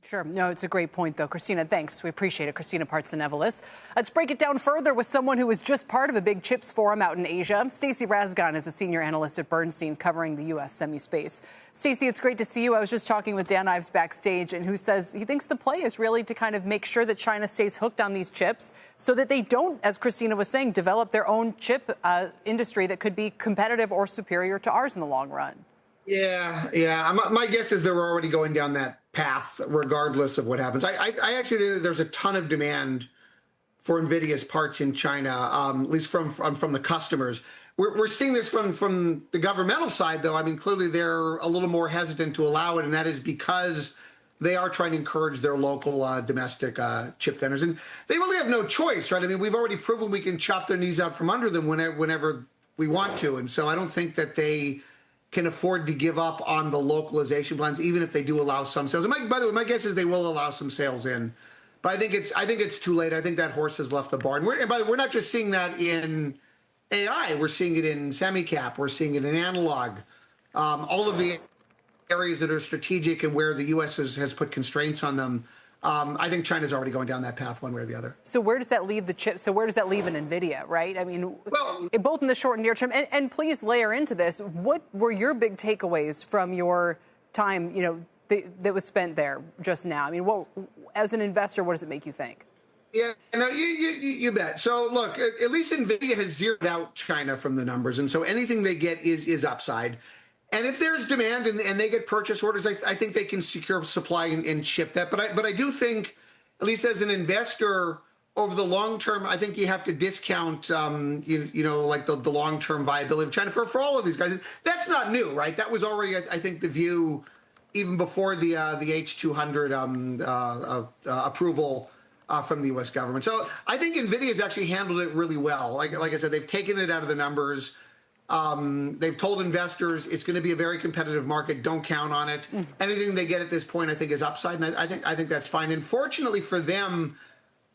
Sure. No, it's a great point, though. Christina, thanks. We appreciate it. Christina Partsinevelos. Let's break it down further with someone who was just part of a big chips forum out in Asia. Stacy Rasgon is a senior analyst at Bernstein covering the U.S. semi-space. Stacy, it's great to see you. I was just talking with Dan Ives backstage, and who says he thinks the play is really to kind of make sure that China stays hooked on these chips so that they don't, as Christina was saying, develop their own chip industry that could be competitive or superior to ours in the long run. Yeah. My guess is they're already going down that path, regardless of what happens. I actually think there's a ton of demand for Nvidia's parts in China, at least from the customers. We're seeing this from the governmental side, though. I mean, clearly they're a little more hesitant to allow it, and that is because they are trying to encourage their local domestic chip vendors, and they really have no choice, right? I mean, we've already proven we can chop their knees out from under them whenever we want to, and so I don't think that they can afford to give up on the localization plans, even if they do allow some sales. And by the way, my guess is they will allow some sales in, but I think it's too late. I think that horse has left the barn. And by the way, we're not just seeing that in AI. We're seeing it in semi-cap. We're seeing it in analog. All of the areas that are strategic and where the U.S. has put constraints on them. I think China's already going down that path one way or the other. So where does that leave the chip? So where does that leave an Nvidia, right? I mean, well, both in the short and near term. And please layer into this. What were your big takeaways from your time, that was spent there just now? I mean, as an investor, what does it make you think? Yeah, no, you bet. So look, at least Nvidia has zeroed out China from the numbers, and so anything they get is upside. And if there's demand and they get purchase orders, I think they can secure supply and ship that. But I do think, at least as an investor, over the long term, I think you have to discount, like the long term viability of China for all of these guys. That's not new, right? That was already, I think, the view even before the H200 approval from the U.S. government. So I think Nvidia has actually handled it really well. Like I said, they've taken it out of the numbers. They've told investors it's going to be a very competitive market. Don't count on it. Anything they get at this point, I think, is upside, and I think that's fine. And fortunately for them,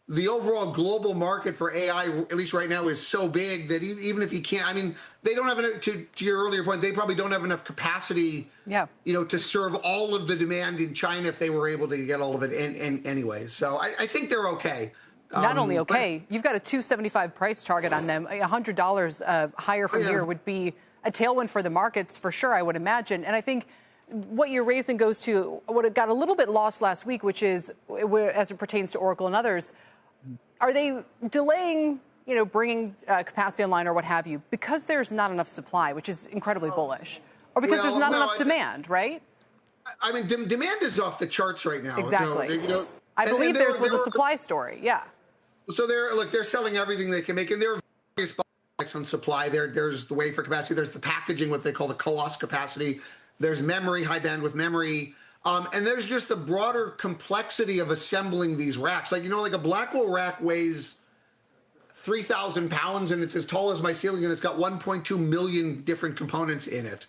the overall global market for AI, at least right now, is so big that even if you can't, I mean, they don't have enough. To your earlier point, they probably don't have enough capacity, to serve all of the demand in China if they were able to get all of it anyway. So I think they're okay. Not only okay, you've got a $275 price target on them. $100 higher from here would be a tailwind for the markets for sure, I would imagine. And I think what you're raising goes to what got a little bit lost last week, which is as it pertains to Oracle and others. Are they delaying, bringing capacity online or what have you because there's not enough supply, which is incredibly bullish, or because there's not enough demand, right? I mean, demand is off the charts right now. Exactly. I believe there was a supply story. Yeah. So they're selling everything they can make, and there are various bottlenecks on supply. There's the wafer capacity, there's the packaging, what they call the CoWoS capacity. There's memory, high bandwidth memory, and there's just the broader complexity of assembling these racks. Like a Blackwell rack weighs 3,000 pounds, and it's as tall as my ceiling, and it's got 1.2 million different components in it.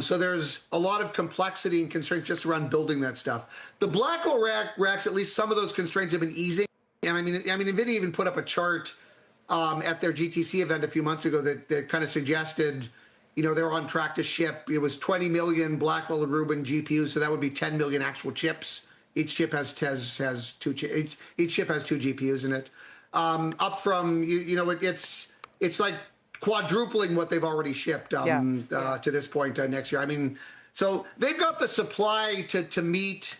So there's a lot of complexity and constraints just around building that stuff. The Blackwell racks, at least some of those constraints have been easing. And I mean, Nvidia even put up a chart at their GTC event a few months ago that kind of suggested, they're on track to ship. It was 20 million Blackwell and Rubin GPUs, so that would be 10 million actual chips. Each chip has two GPUs in it. Up from it's like quadrupling what they've already shipped to this point next year. I mean, so they've got the supply to meet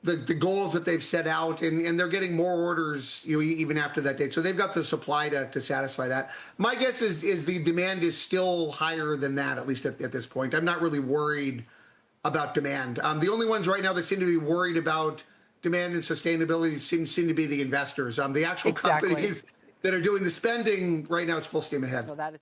the goals that they've set out, and they're getting more orders, even after that date. So they've got the supply to satisfy that. My guess is the demand is still higher than that, at least at this point. I'm not really worried about demand. The only ones right now that seem to be worried about demand and sustainability seem to be the investors. The actual companies that are doing the spending right now, it's full steam ahead. Well, that is